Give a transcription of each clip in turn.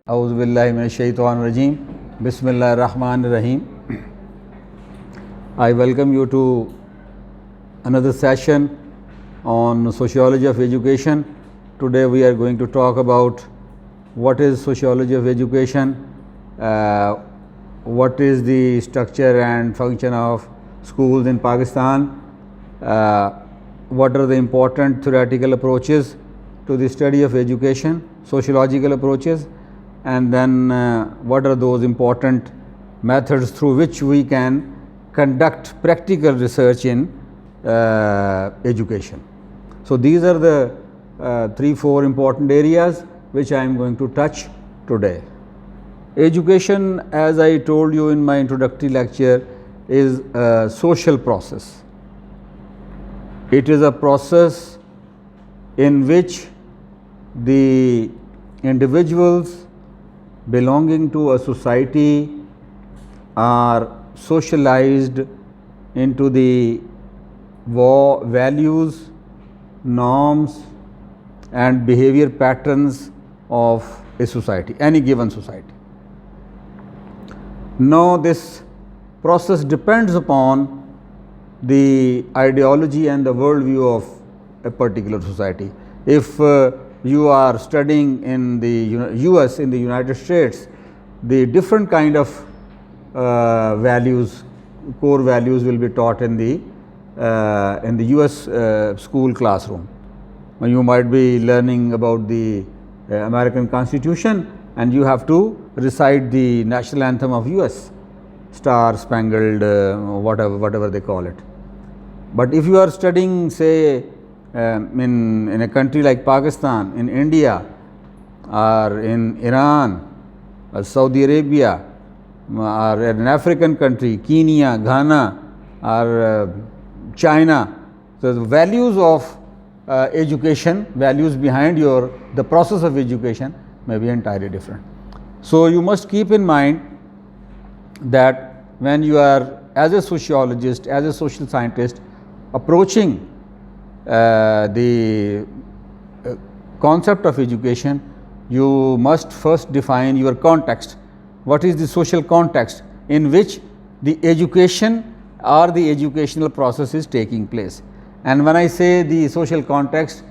A'udhu billahi minash shaitanir rajeem. Bismillahir Rahmanir Rahim. I welcome you to another session on Sociology of Education. Today we are going to talk about what is Sociology of Education, what is the structure and function of schools in Pakistan, what are the important theoretical approaches to the study of education, sociological approaches, and then what are those important methods through which we can conduct practical research in education. So these are the 3-4 important areas which I am going to touch today. Education, as I told you in my introductory lecture, is a social process. It is a process in which the individuals belonging to a society are socialized into the values, norms and behavior patterns of a society, any given society. Now this process depends upon the ideology and the worldview of a particular society. If you are studying in the US, in the United States, the different kind of values, core values will be taught in the US school classroom. You might be learning about the American Constitution and you have to recite the national anthem of US, Star Spangled, whatever they call it. But if you are studying, say, in a country like Pakistan, in India, or in Iran, or Saudi Arabia, or an African country, Kenya, Ghana, or China, so the values of education, values behind the process of education may be entirely different. So you must keep in mind that when you are, as a sociologist, as a social scientist, approaching the concept of education, you must first define your context. What is the social context in which the education or the educational process is taking place? And when I say the social context,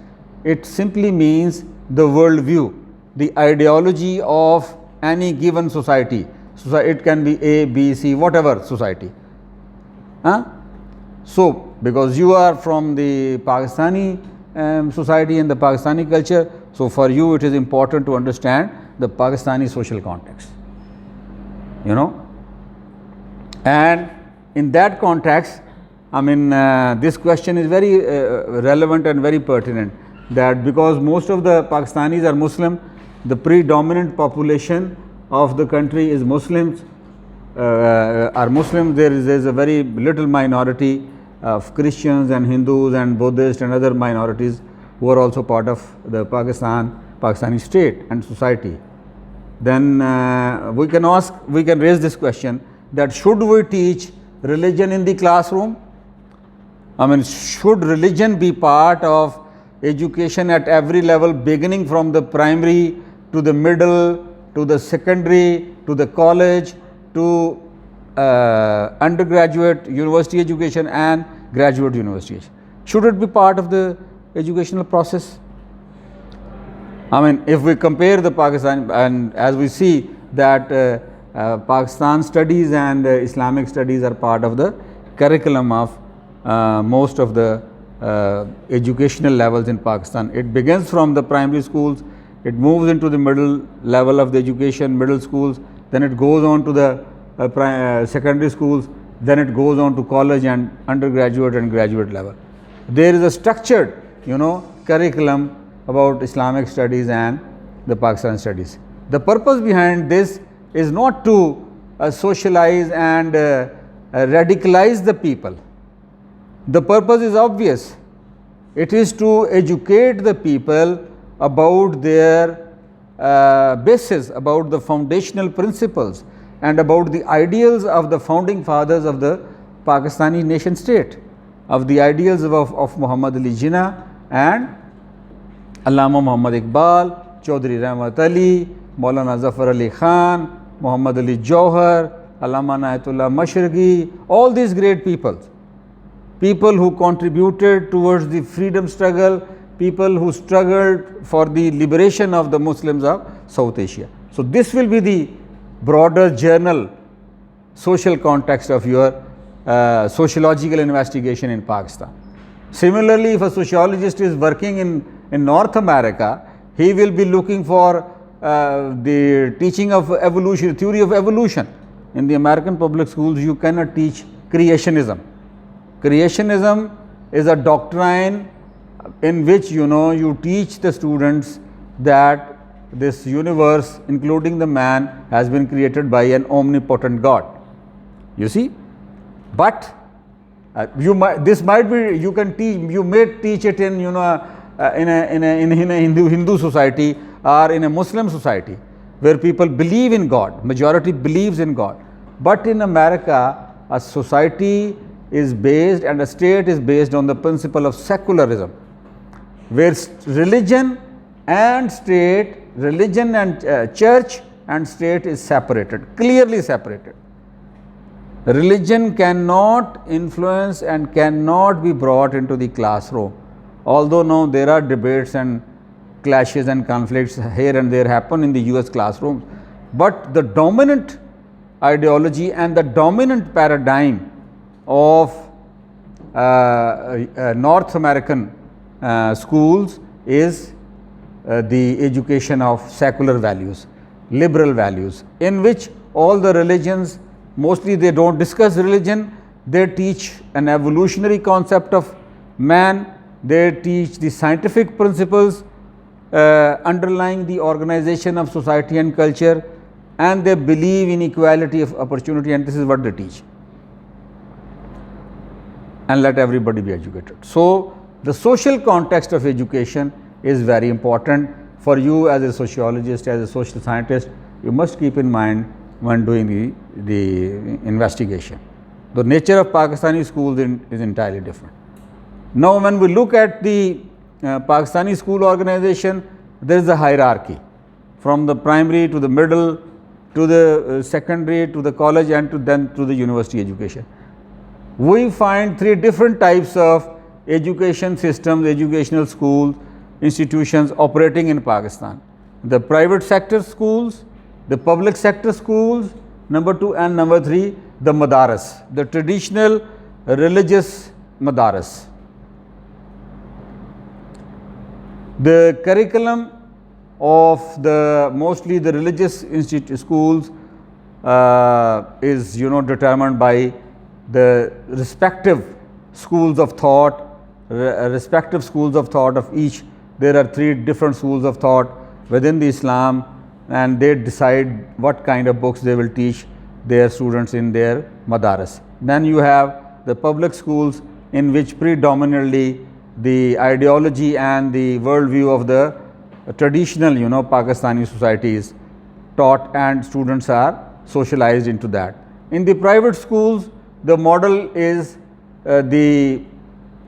it simply means the worldview, the ideology of any given society. So it can be A, B, C, whatever society. So because you are from the Pakistani society and the Pakistani culture, so for you it is important to understand the Pakistani social context, and in that context, I mean, this question is very relevant and very pertinent, that because most of the Pakistanis are Muslim, the predominant population of the country is Muslims, are Muslims. There is a very little minority of Christians and Hindus and Buddhists and other minorities who are also part of the Pakistani state and society. Then we can raise this question, that should we teach religion in the classroom? I mean, should religion be part of education at every level, beginning from the primary to the middle to the secondary to the college to undergraduate university education and graduate university education? Should it be part of the educational process? I mean, if we compare the Pakistan, and as we see that Pakistan studies and Islamic studies are part of the curriculum of most of the educational levels in Pakistan. It begins from the primary schools, it moves into the middle level of the education, middle schools, then it goes on to the secondary schools, then it goes on to college and undergraduate and graduate level. There is a structured, curriculum about Islamic studies and the Pakistan studies. The purpose behind this is not to socialize and radicalize the people. The purpose is obvious. It is to educate the people about their basis, about the foundational principles and about the ideals of the founding fathers of the Pakistani nation state, of the ideals of Muhammad Ali Jinnah and Allama Muhammad Iqbal, Chaudhry Rahmat Ali, Maulana Zafar Ali Khan, Muhammad Ali Jauhar, Allama Inayatullah Mashriqi, all these great people who contributed towards the freedom struggle, people who struggled for the liberation of the Muslims of South Asia. So, this will be the broader journal social context of your sociological investigation in Pakistan. Similarly, if a sociologist is working in North America, he will be looking for the teaching of evolution, theory of evolution. In the American public schools, you cannot teach creationism. Creationism is a doctrine in which you teach the students that this universe, including the man, has been created by an omnipotent God. You see, but you may teach it in in a Hindu society or in a Muslim society where people believe in God, majority believes in God. But in America, a society is based and a state is based on the principle of secularism, where religion and state, religion and church and state is separated, clearly separated. Religion cannot influence and cannot be brought into the classroom. Although now there are debates and clashes and conflicts here and there happen in the US classrooms, but the dominant ideology and the dominant paradigm of North American schools is the education of secular values, liberal values, in which all the religions, mostly they don't discuss religion, they teach an evolutionary concept of man, they teach the scientific principles underlying the organization of society and culture, and they believe in equality of opportunity, and this is what they teach, and let everybody be educated. So, the social context of education is very important for you as a sociologist, as a social scientist. You must keep in mind when doing the investigation. The nature of Pakistani schools is entirely different. Now, when we look at the Pakistani school organization, there is a hierarchy from the primary to the middle to the secondary to the college and then to the university education. We find three different types of education systems, educational schools, institutions operating in Pakistan. The private sector schools, the public sector schools, number 2, and number 3, the madaras, the traditional religious madaras. The curriculum of mostly the religious schools is determined by the respective schools of thought, of each. There are 3 different schools of thought within the Islam, and they decide what kind of books they will teach their students in their madaras. Then you have the public schools, in which predominantly the ideology and the worldview of the traditional Pakistani society is taught, and students are socialized into that. In the private schools, the model is the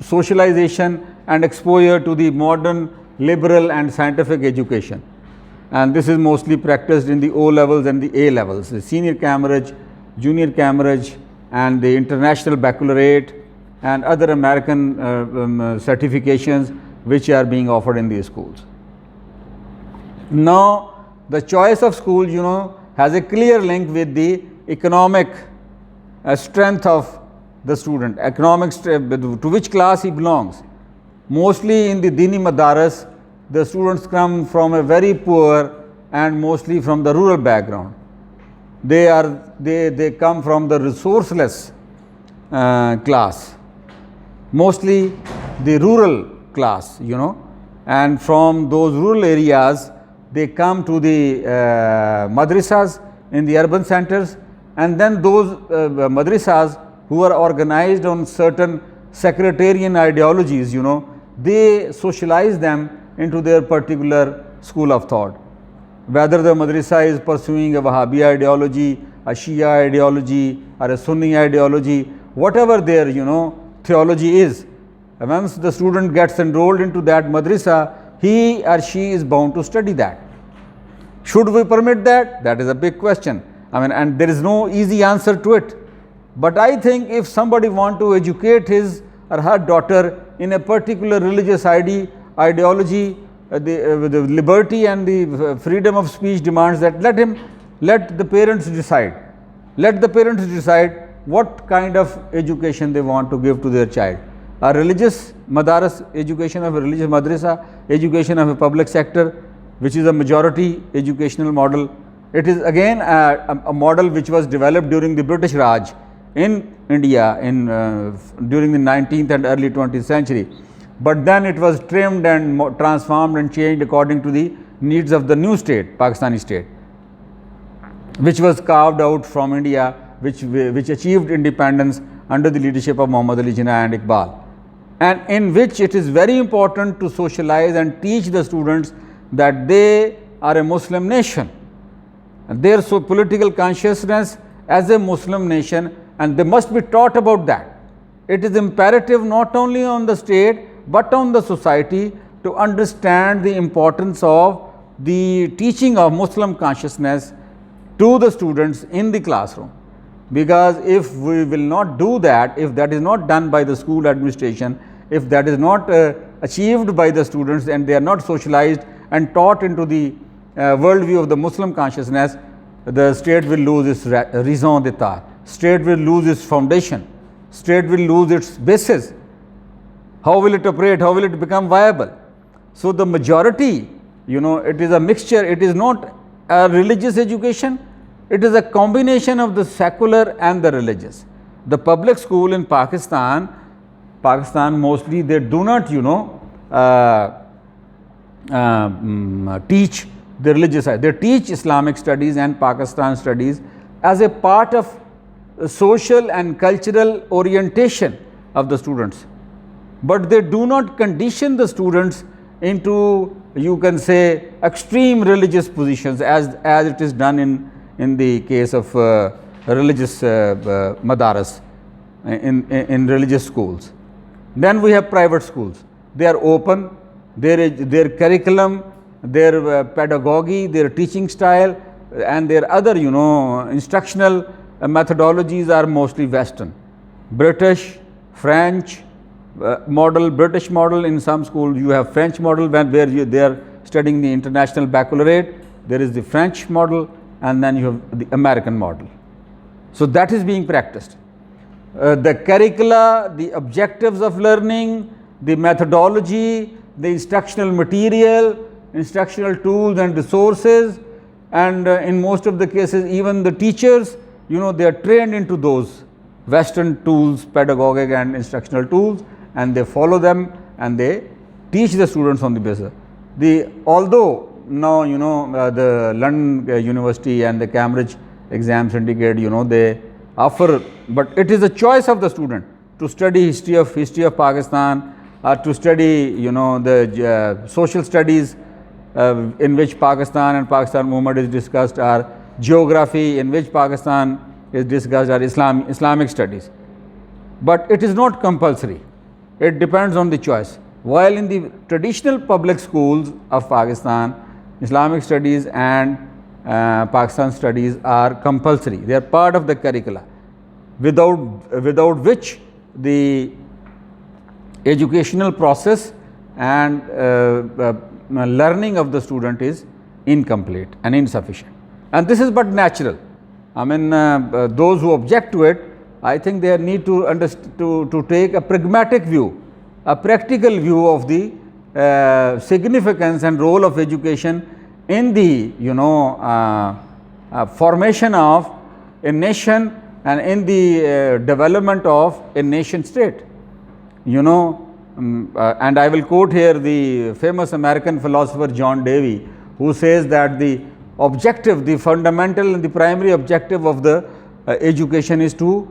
socialization and exposure to the modern liberal and scientific education, and this is mostly practiced in the O levels and the A levels, the senior Cambridge, junior Cambridge, and the international baccalaureate and other American certifications which are being offered in these schools. Now, the choice of school has a clear link with the economic strength of the student, economic strength, to which class he belongs. Mostly in the Dini Madaras, the students come from a very poor and mostly from the rural background. They come from the resourceless class, mostly the rural class, and from those rural areas they come to the madrasas in the urban centers, and then those madrasas who are organized on certain sectarian ideologies, they socialize them into their particular school of thought. Whether the madrasa is pursuing a Wahhabi ideology, a Shia ideology, or a Sunni ideology, whatever their theology is, once the student gets enrolled into that madrasa, he or she is bound to study that. Should we permit that? That is a big question. I mean, and there is no easy answer to it. But I think if somebody want to educate his or her daughter in a particular religious ideology, the liberty and the freedom of speech demands that let the parents decide. Let the parents decide what kind of education they want to give to their child. A religious madaras, education of a religious madrasa, education of a public sector, which is a majority educational model. It is again a model which was developed during the British Raj in India during the 19th and early 20th century. But then it was trimmed and transformed and changed according to the needs of the new state, Pakistani state, which was carved out from India, which achieved independence under the leadership of Muhammad Ali Jinnah and Iqbal, and in which it is very important to socialize and teach the students that they are a Muslim nation, and their political consciousness as a Muslim nation, and they must be taught about that. It is imperative not only on the state but on the society to understand the importance of the teaching of Muslim consciousness to the students in the classroom. Because if we will not do that, if that is not done by the school administration, if that is not achieved by the students and they are not socialized and taught into the worldview of the Muslim consciousness, the state will lose its raison d'etat, state will lose its foundation, state will lose its basis. How will it operate? How will it become viable? So the majority, it is a mixture. It is not a religious education. It is a combination of the secular and the religious. The public school in Pakistan mostly they do not, teach the religious side. They teach Islamic studies and Pakistan studies as a part of social and cultural orientation of the students. But they do not condition the students into, you can say, extreme religious positions as it is done in the case of religious madaras, in religious schools. Then we have private schools. They are open, their curriculum, their pedagogy, their teaching style and their other instructional methodologies are mostly Western. British, French model, British model. In some schools you have French model where they are studying the international baccalaureate. There is the French model and then you have the American model. So that is being practiced. The curricula, the objectives of learning, the methodology, the instructional material, instructional tools and resources, and in most of the cases even the teachers, they are trained into those Western tools, pedagogic and instructional tools, and they follow them and they teach the students on the basis. Although now the London University and the Cambridge exams indicate they offer, but it is a choice of the student to study history of Pakistan, or to study the social studies in which Pakistan and Pakistan movement is discussed, or geography in which Pakistan is discussed, or Islamic studies. But it is not compulsory. It depends on the choice. While in the traditional public schools of Pakistan, Islamic studies and Pakistan studies are compulsory. They are part of the curricula, without which the educational process and learning of the student is incomplete and insufficient. And this is but natural. I mean, those who object to it, I think they need to take a pragmatic view, a practical view of the significance and role of education in the formation of a nation and in the development of a nation state. And I will quote here the famous American philosopher John Dewey, who says that the objective, the fundamental and the primary objective of the education is to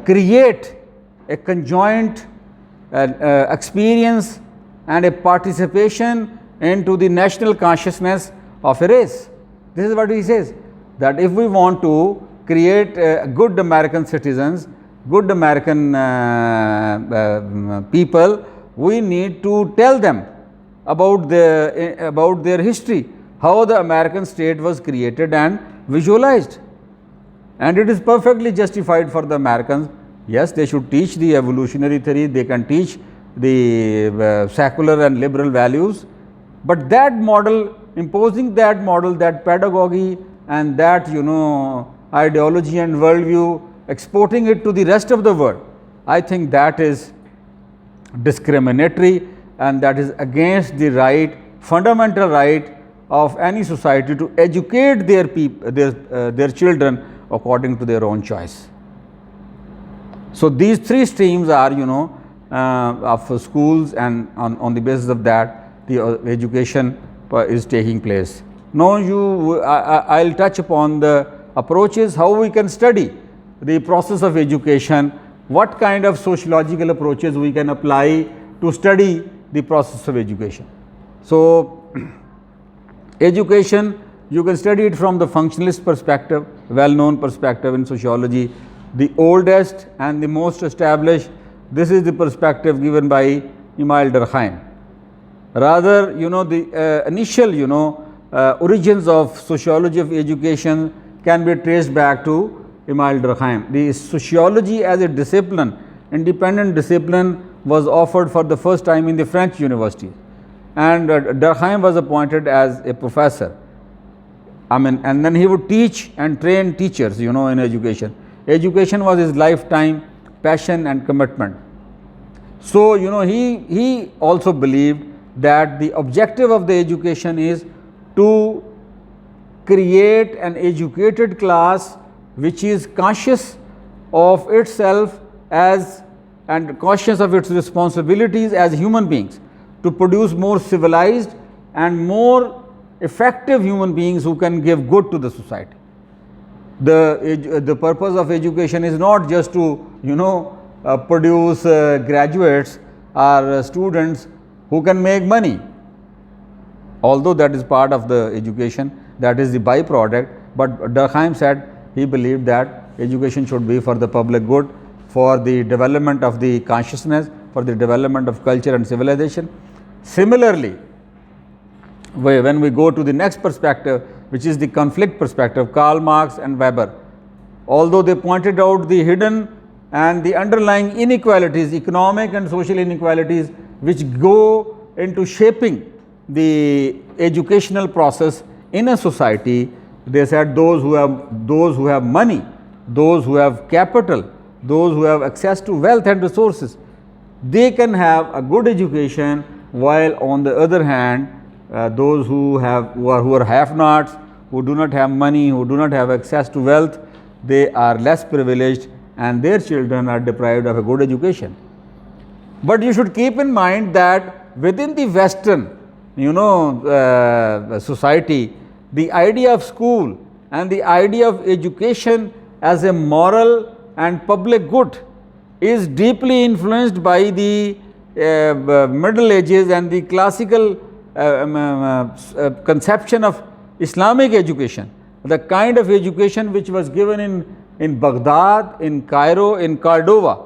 create a conjoint experience and a participation into the national consciousness of a race. This is what he says, that if we want to create good American citizens, good American people, we need to tell them about their history, how the American state was created and visualized. And it is perfectly justified for the Americans. Yes, they should teach the evolutionary theory, they can teach the secular and liberal values, but that model, imposing that model, that pedagogy and that ideology and worldview, exporting it to the rest of the world, I think that is discriminatory, and that is against the right, fundamental right of any society to educate their children according to their own choice. So these three streams are of schools, and on the basis of that the education is taking place. Now I'll touch upon the approaches, how we can study the process of education, what kind of sociological approaches we can apply to study the process of education. So education, you can study it from the functionalist perspective, well known perspective in sociology, the oldest and the most established. This is the perspective given by Emile Durkheim. Rather, the initial origins of sociology of education can be traced back to Emile Durkheim. The sociology as a discipline, independent discipline, was offered for the first time in the French university, and Durkheim was appointed as a professor. And then he would teach and train teachers, in education. Education was his lifetime passion and commitment. So, he also believed that the objective of the education is to create an educated class which is conscious of itself and conscious of its responsibilities as human beings, to produce more civilized and more effective human beings who can give good to the society. The purpose of education is not just to produce graduates or students who can make money, although that is part of the education, that is the byproduct. But Durkheim said he believed that education should be for the public good, for the development of the consciousness, for the development of culture and civilization. Similarly, when we go to the next perspective, which is the conflict perspective, Karl Marx and Weber, although they pointed out the hidden and the underlying inequalities, economic and social inequalities, which go into shaping the educational process in a society, they said those who have money, those who have capital, those who have access to wealth and resources, they can have a good education, while on the other hand, those who are have-nots, who do not have money, who do not have access to wealth, they are less privileged and their children are deprived of a good education. But you should keep in mind that within the Western society, the idea of school and the idea of education as a moral and public good is deeply influenced by the Middle Ages and the classical conception of Islamic education, the kind of education which was given in Baghdad, in Cairo, in Cordova,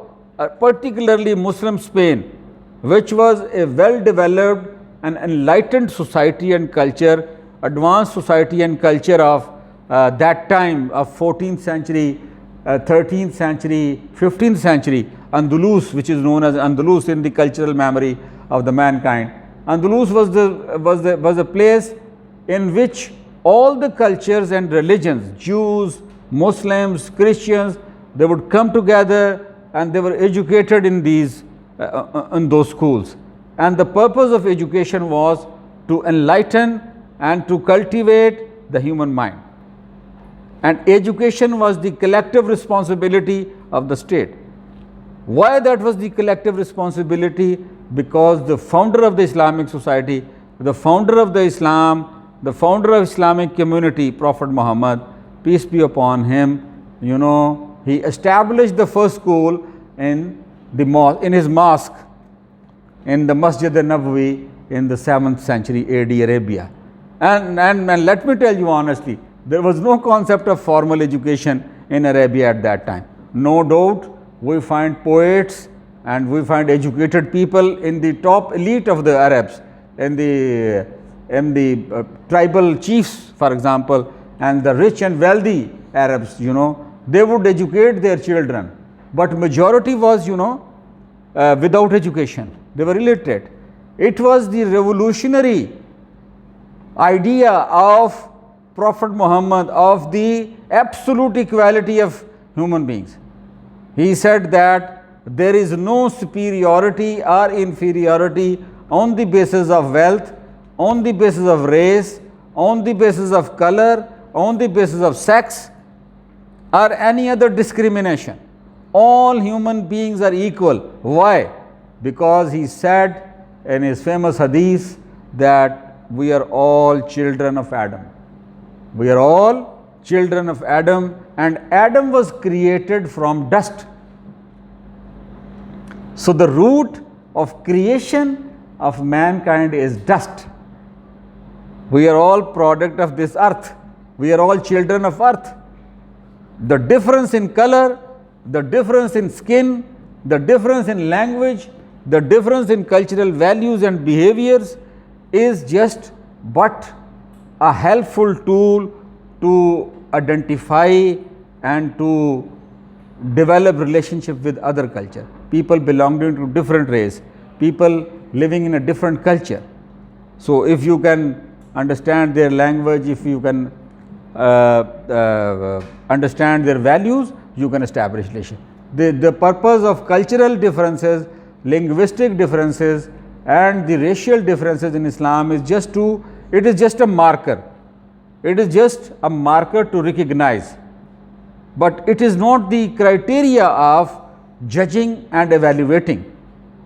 particularly Muslim Spain, which was a well-developed and enlightened society and culture, advanced society and culture of that time of 14th century, 13th century, 15th century, Andalus, which is known as Andalus in the cultural memory of the mankind. Andalus was a place in which all the cultures and religions, Jews, Muslims, Christians, they would come together and they were educated in those schools. And the purpose of education was to enlighten and to cultivate the human mind. And education was the collective responsibility of the state. Why that was the collective responsibility? Because the founder of the Islamic society, the founder of the Islam, the founder of Islamic community, Prophet Muhammad, peace be upon him, he established the first school in his mosque, in the Masjid al-Nabawi in the 7th century AD Arabia. And let me tell you honestly, there was no concept of formal education in Arabia at that time. No doubt, we find poets and we find educated people in the top elite of the Arabs. tribal chiefs, for example, and the rich and wealthy Arabs, they would educate their children, but majority was, without education. They were illiterate. It was the revolutionary idea of Prophet Muhammad of the absolute equality of human beings. He said that there is no superiority or inferiority on the basis of wealth, on the basis of race, on the basis of color, on the basis of sex, or any other discrimination. All human beings are equal. Why? Because he said in his famous hadith that we are all children of Adam. We are all children of Adam, and Adam was created from dust. So the root of creation of mankind is dust. We are all product of this earth. We are all children of earth. The difference in color, the difference in skin, the difference in language, the difference in cultural values and behaviors is just but a helpful tool to identify and to develop relationship with other culture. People belonging to different race, people living in a different culture. So if you can understand their language, if you can understand their values, you can establish relation. The purpose of cultural differences, linguistic differences, and the racial differences in Islam is just it is just a marker. It is just a marker to recognize, but it is not the criteria of judging and evaluating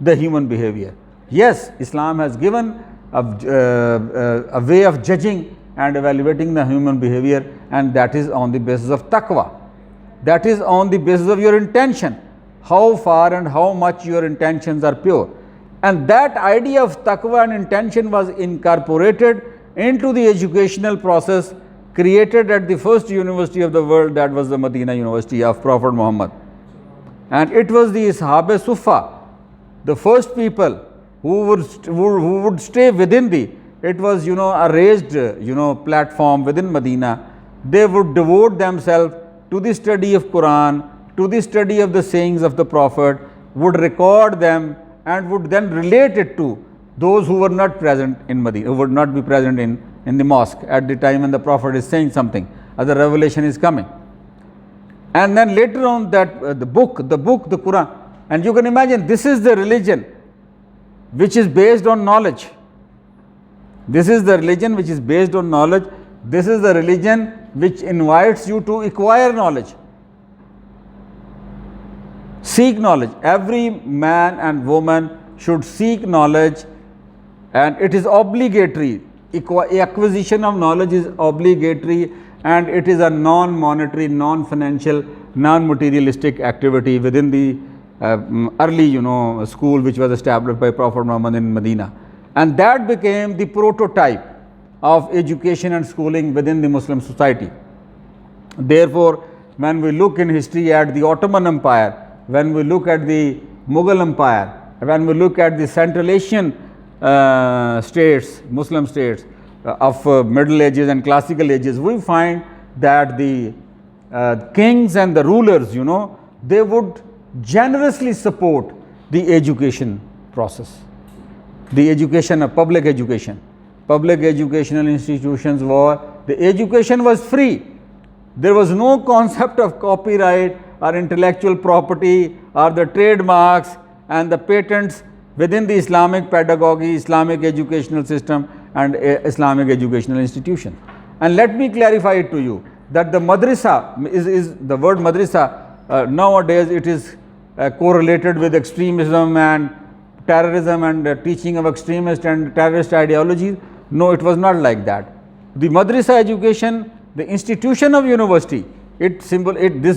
the human behavior. Yes, Islam has given a way of judging and evaluating the human behavior, and that is on the basis of taqwa. That is on the basis of your intention, how far and how much your intentions are pure. And that idea of taqwa and intention was incorporated into the educational process created at the first university of the world, that was the Medina University of Prophet Muhammad. And it was the Ashab-e Suffa, the first people who would stay within it was a raised platform within Medina. They would devote themselves to the study of Quran, to the study of the sayings of the Prophet, would record them and would then relate it to those who were not present in Medina, who would not be present in the mosque at the time when the Prophet is saying something, or the revelation is coming. And then later on that the book, the Quran, and you can imagine this is the religion which is based on knowledge. This is the religion which is based on knowledge. This is the religion which invites you to acquire knowledge. Seek knowledge. Every man and woman should seek knowledge, and it is obligatory. Acquisition of knowledge is obligatory, and it is a non-monetary, non-financial, non-materialistic activity within the early school which was established by Prophet Muhammad in Medina. And that became the prototype of education and schooling within the Muslim society. Therefore, when we look in history at the Ottoman Empire, when we look at the Mughal Empire, when we look at the Central Asian states, Muslim states of Middle Ages and Classical Ages, we find that the kings and the rulers, they would generously support the education process, the education of public education. Public educational institutions the education was free. There was no concept of copyright or intellectual property or the trademarks and the patents within the Islamic pedagogy, Islamic educational system and Islamic educational institution. And let me clarify it to you that the madrasa is the word madrasa nowadays it is correlated with extremism and terrorism and teaching of extremist and terrorist ideologies. No, it was not like that. The madrasa education, the institution of university, this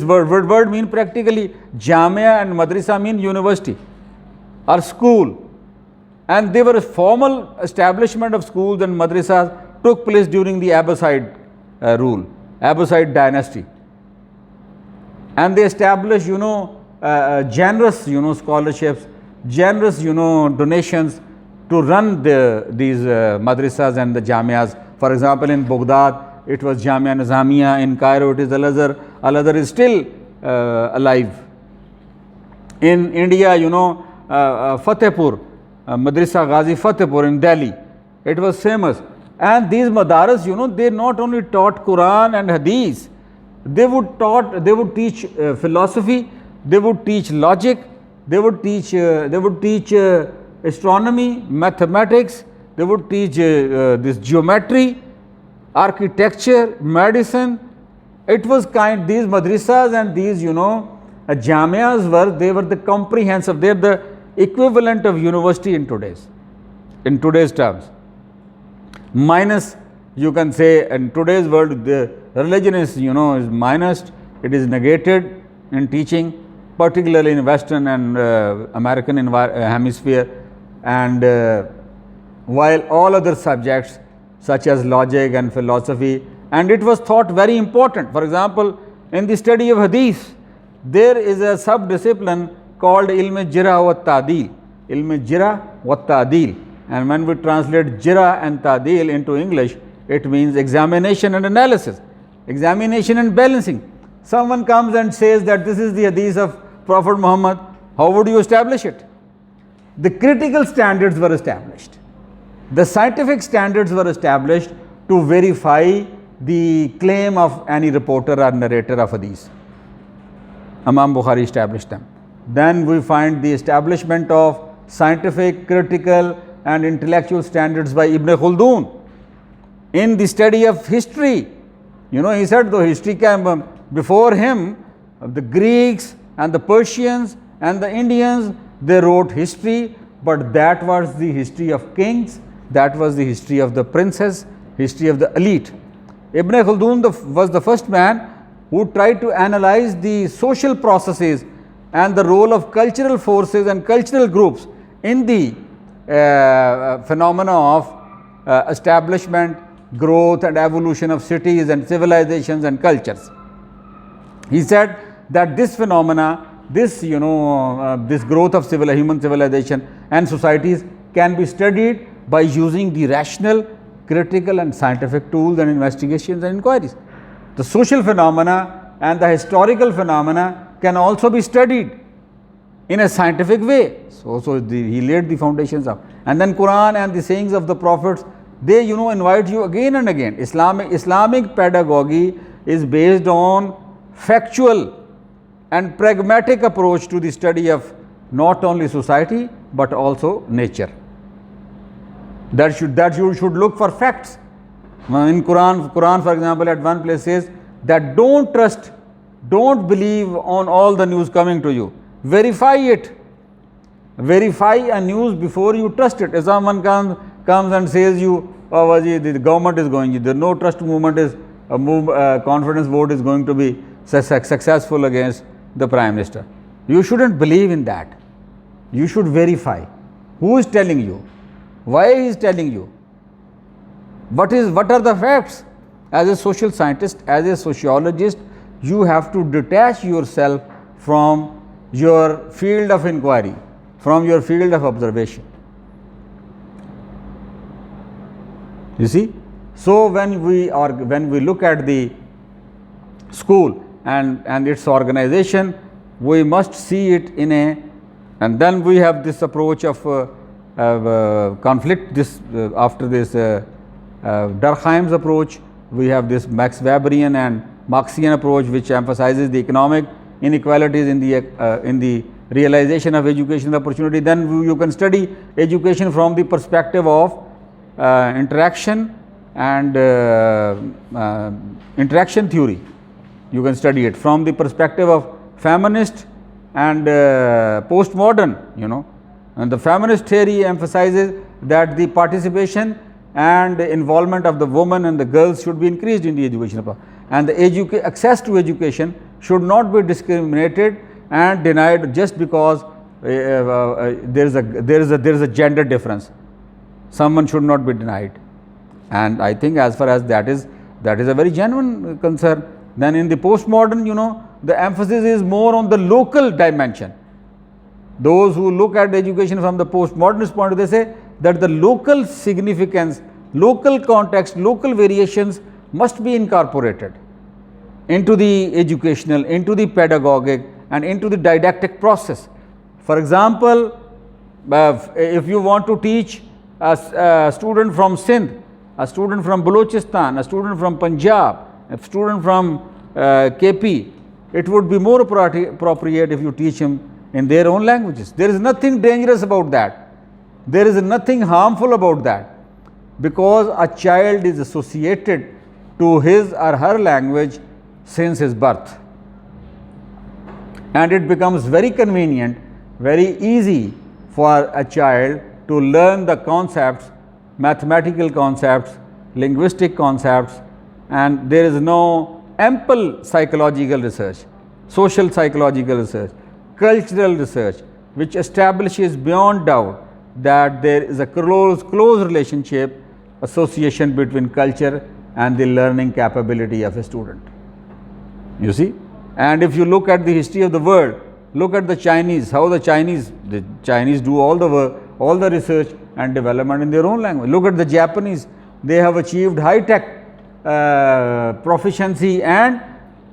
word mean practically jamia and madrasa mean university or school, and they were formal establishment of schools and madrasas took place during the Abbasid rule, Abbasid dynasty, and they established generous scholarships, generous donations to run these madrasas and the jamias. For example, in Baghdad, it was Jamia Nizamiya. In Cairo, it is Al-Azhar. Al-Azhar is still alive. In India, Fatehpur, Madrasa Ghazi Fatehpur in Delhi, it was famous. And these madaras, they not only taught Quran and Hadith, they would teach philosophy, they would teach logic, they would teach astronomy, mathematics, they would teach this geometry, architecture, medicine. It was these madrasas and these jamias were the comprehensive, they are the equivalent of university in today's terms. Minus, you can say, in today's world, the religion is minus, it is negated in teaching, particularly in Western and American hemisphere, and while all other subjects such as logic and philosophy, and it was thought very important. For example, in the study of Hadith, there is a sub-discipline called Ilm Jira wa Ta'dil. Ilm Jira wa Ta'dil. And when we translate Jira and Ta'dil into English, it means examination and analysis, examination and balancing. Someone comes and says that this is the Hadith of Prophet Muhammad, how would you establish it? The critical standards were established. The scientific standards were established to verify the claim of any reporter or narrator of Hadith. Imam Bukhari established them. Then we find the establishment of scientific, critical and intellectual standards by Ibn Khaldun. In the study of history, he said though history came before him, the Greeks and the Persians and the Indians, they wrote history, but that was the history of kings, that was the history of the princes, history of the elite. Ibn Khaldun was the first man who tried to analyze the social processes and the role of cultural forces and cultural groups in the phenomena of establishment, growth and evolution of cities and civilizations and cultures. He said that this phenomena, this growth of human civilization and societies can be studied by using the rational, critical and scientific tools and investigations and inquiries. The social phenomena and the historical phenomena can also be studied in a scientific way. He laid the foundations up. And then Quran and the sayings of the prophets, they invite you again and again. Islamic pedagogy is based on factual and pragmatic approach to the study of not only society but also nature. That you should look for facts. In Quran for example, at one place says that don't believe on all the news coming to you. Verify it. Verify a news before you trust it. If someone comes and says the government is going, the no trust movement is confidence vote is going to be successful against the Prime Minister. You shouldn't believe in that. You should verify. Who is telling you? Why he is telling you? What are the facts? As a social scientist, as a sociologist, you have to detach yourself from your field of inquiry, from your field of observation. You see? So when we look at the school and its organization, we must see it and then we have this approach of conflict. After this Durkheim's approach, we have this Max Weberian and Marxian approach, which emphasizes the economic inequalities in the realization of education opportunity. Then you can study education from the perspective of interaction and interaction theory. You can study it from the perspective of feminist and postmodern, and the feminist theory emphasizes that the participation and involvement of the women and the girls should be increased in the education, and the access to education should not be discriminated and denied just because there is a gender difference. Someone should not be denied, and I think as far as that is a very genuine concern. Then in the postmodern, the emphasis is more on the local dimension. Those who look at education from the postmodernist point of view, they say that the local significance, local context, local variations must be incorporated into the educational, into the pedagogic and into the didactic process. For example, if you want to teach a student from Sindh, a student from Balochistan, a student from Punjab, a student from KP, it would be more appropriate if you teach him in their own languages. There is nothing dangerous about that. There is nothing harmful about that, because a child is associated to his or her language since his birth. And it becomes very convenient, very easy for a child to learn the concepts, mathematical concepts, linguistic concepts, and there is no ample psychological research, social psychological research, cultural research, which establishes beyond doubt that there is a close relationship, association between culture and the learning capability of a student. You see? And if you look at the history of the world, look at the Chinese, how the Chinese do all the work, all the research and development in their own language. Look at the Japanese, they have achieved high-tech proficiency and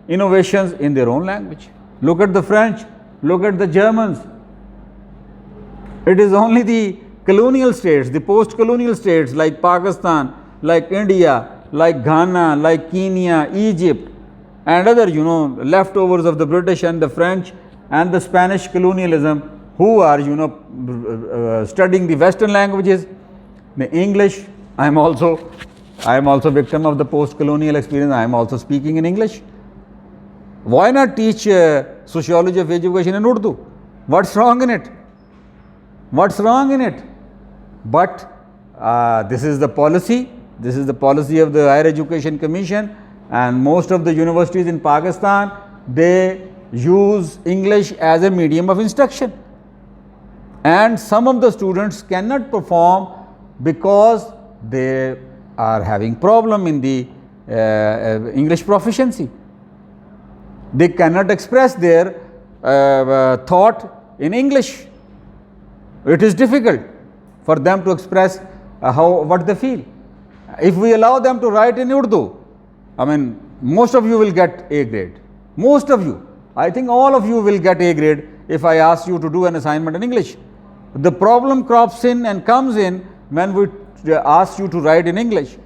innovations in their own language. Look at the French, look at the Germans. It is only the colonial states, the post-colonial states like Pakistan, like India, like Ghana, like Kenya, Egypt, and other, leftovers of the British and the French and the Spanish colonialism, who are, studying the Western languages. The English, I am also victim of the post-colonial experience. I am also speaking in English. Why not teach sociology of education in Urdu? What's wrong in it? What's wrong in it? But this is the policy. This is the policy of the Higher Education Commission, and most of the universities in Pakistan, they use English as a medium of instruction. And some of the students cannot perform because they are having problem in the English proficiency. They cannot express their thought in English. It is difficult for them to express what they feel. If we allow them to write in Urdu, most of you will get A grade. Most of you. I think all of you will get A grade if I ask you to do an assignment in English. The problem crops in and comes in when we ask you to write in English.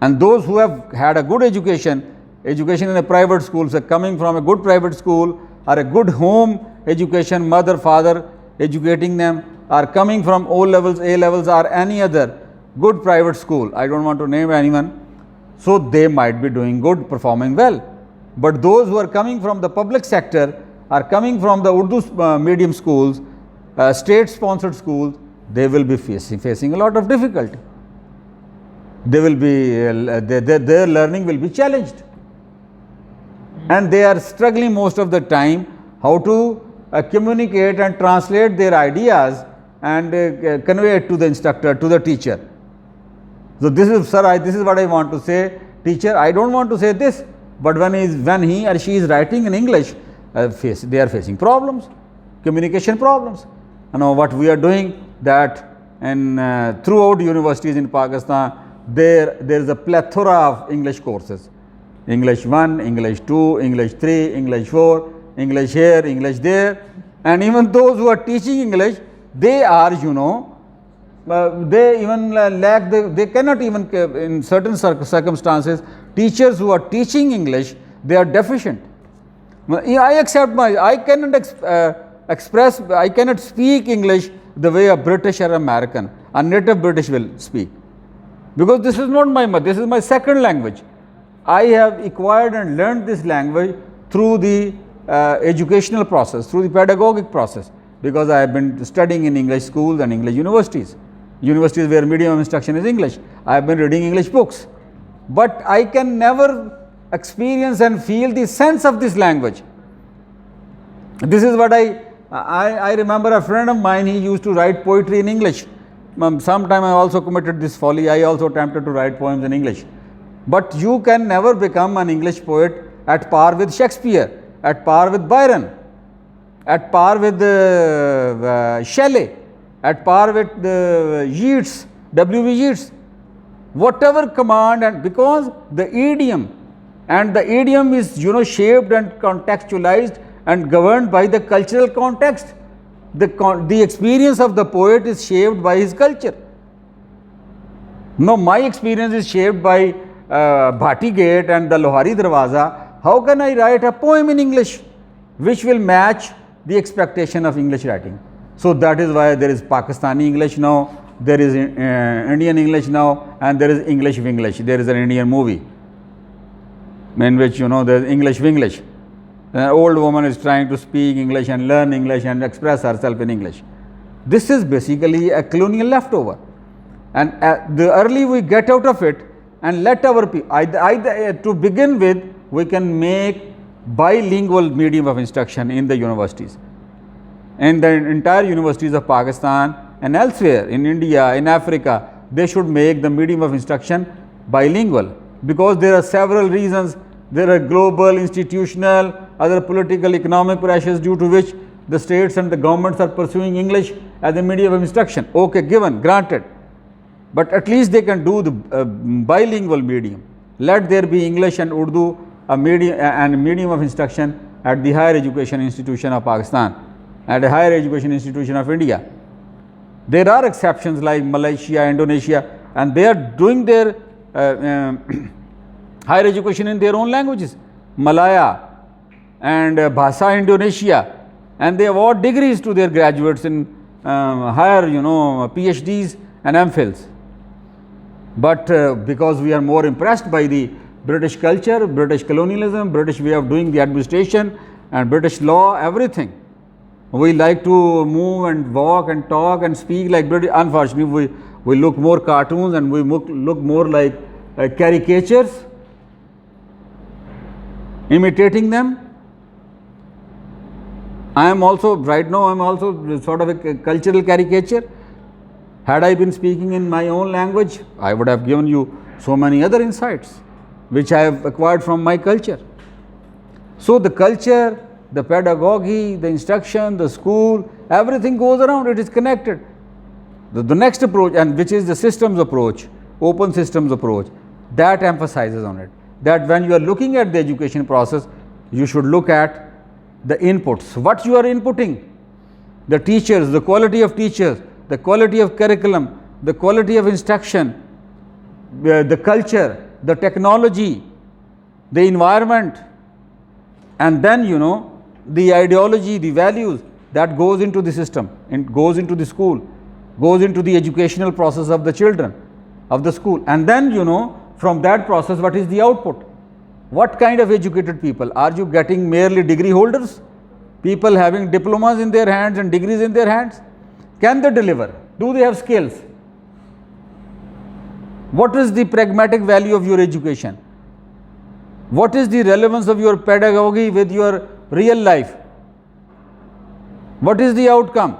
And those who have had a good education in a private school, so coming from a good private school or a good home education, mother, father educating them, or coming from O levels, A levels, or any other good private school, I don't want to name anyone, so they might be doing good, performing well. But those who are coming from the public sector, are coming from the Urdu medium schools, state-sponsored schools, they will be facing a lot of difficulty. They will be, their learning will be challenged. And they are struggling most of the time how to communicate and translate their ideas and convey it to the instructor, to the teacher. So this is, sir, this is what I want to say. Teacher, I don't want to say this, but when he or she is writing in English, they are facing problems, communication problems. What we are doing that, and throughout universities in Pakistan, there is a plethora of English courses. English 1, English 2, English 3, English 4, English here, English there. And even those who are teaching English, they are, they even lack, they cannot even, in certain circumstances, teachers who are teaching English, they are deficient. I cannot speak English the way a British or American, a native British will speak. Because this is not my mother, this is my second language. I have acquired and learned this language through the educational process, through the pedagogic process, because I have been studying in English schools and English universities where medium of instruction is English. I have been reading English books. But I can never experience and feel the sense of this language. This is what I remember a friend of mine, he used to write poetry in English. Sometime I also committed this folly, I also attempted to write poems in English. But you can never become an English poet at par with Shakespeare, at par with Byron, at par with Shelley. at par with the Yeats, W.B. Yeats. Whatever command, and because the idiom, and the idiom is shaped and contextualized and governed by the cultural context. The experience of the poet is shaped by his culture. No, my experience is shaped by Bhati Gate and the Lahore Darwaza. How can I write a poem in English which will match the expectation of English writing? So that is why there is Pakistani English now, there is Indian English now, and there is English Winglish. There is an Indian movie in which there is English Winglish. An old woman is trying to speak English and learn English and express herself in English. This is basically a colonial leftover. And the early we get out of it and let our people, to begin with, we can make bilingual medium of instruction in the universities. In the entire universities of Pakistan and elsewhere, in India, in Africa, they should make the medium of instruction bilingual, because there are several reasons. There are global, institutional, other political, economic pressures due to which the states and the governments are pursuing English as a medium of instruction. Okay, given, granted. But at least they can do the bilingual medium. Let there be English and Urdu a medium of instruction at the higher education institution of Pakistan, at a higher education institution of India. There are exceptions like Malaysia, Indonesia, and they are doing their higher education in their own languages, Malaya and Bahasa Indonesia, and they award degrees to their graduates in higher PhDs and MPhils. But because we are more impressed by the British culture, British colonialism, British way of doing the administration and British law, everything, we like to move and walk and talk and speak like British. Unfortunately, we look more cartoons and we look more like caricatures, imitating them. I am also, right now, I am also sort of a cultural caricature. Had I been speaking in my own language, I would have given you so many other insights which I have acquired from my culture. So the culture, the pedagogy, the instruction, the school, everything goes around, it is connected. The next approach, and which is the systems approach, open systems approach, that emphasizes on it, that when you are looking at the education process, you should look at the inputs, what you are inputting, the teachers, the quality of teachers, the quality of curriculum, the quality of instruction, the culture, the technology, the environment, and then the ideology, the values that goes into the system, and goes into the school, goes into the educational process of the children, of the school. And then from that process, what is the output? What kind of educated people? Are you getting merely degree holders? People having diplomas in their hands and degrees in their hands? Can they deliver? Do they have skills? What is the pragmatic value of your education? What is the relevance of your pedagogy with your real life? What is the outcome?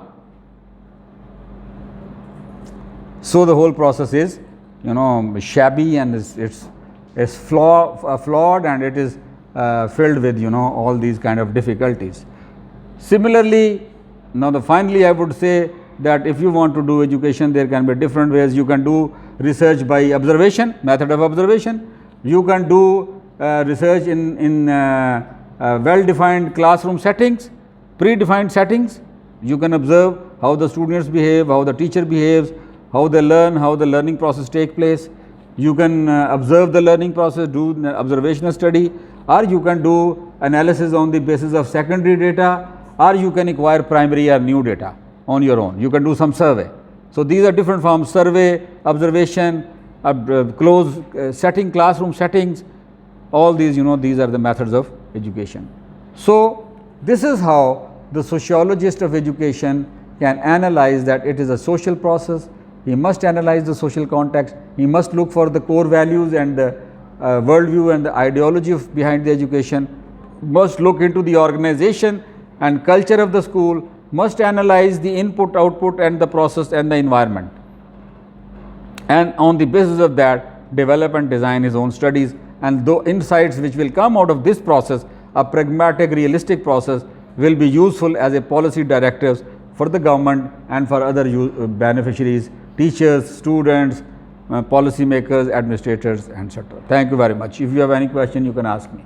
So the whole process is shabby, and it's flawed, and it is filled with all these kind of difficulties. Similarly, finally I would say that if you want to do education, there can be different ways. You can do research by observation, method of observation. You can do research in well-defined classroom settings, predefined settings. You can observe how the students behave, how the teacher behaves, how they learn, how the learning process takes place. You can observe the learning process, do observational study, or you can do analysis on the basis of secondary data, or you can acquire primary or new data on your own. You can do some survey. So these are different forms: survey, observation, closed setting, classroom settings. All these, these are the methods of education. So this is how the sociologist of education can analyze that it is a social process. He must analyze the social context. He must look for the core values and the worldview and the ideology behind the education. Must look into the organization and culture of the school. Must analyze the input, output, and the process and the environment. And on the basis of that, develop and design his own studies. And the insights which will come out of this process, a pragmatic, realistic process, will be useful as a policy directives for the government and for other beneficiaries, teachers, students, policy makers, administrators, etc. Thank you very much. If you have any question, you can ask me.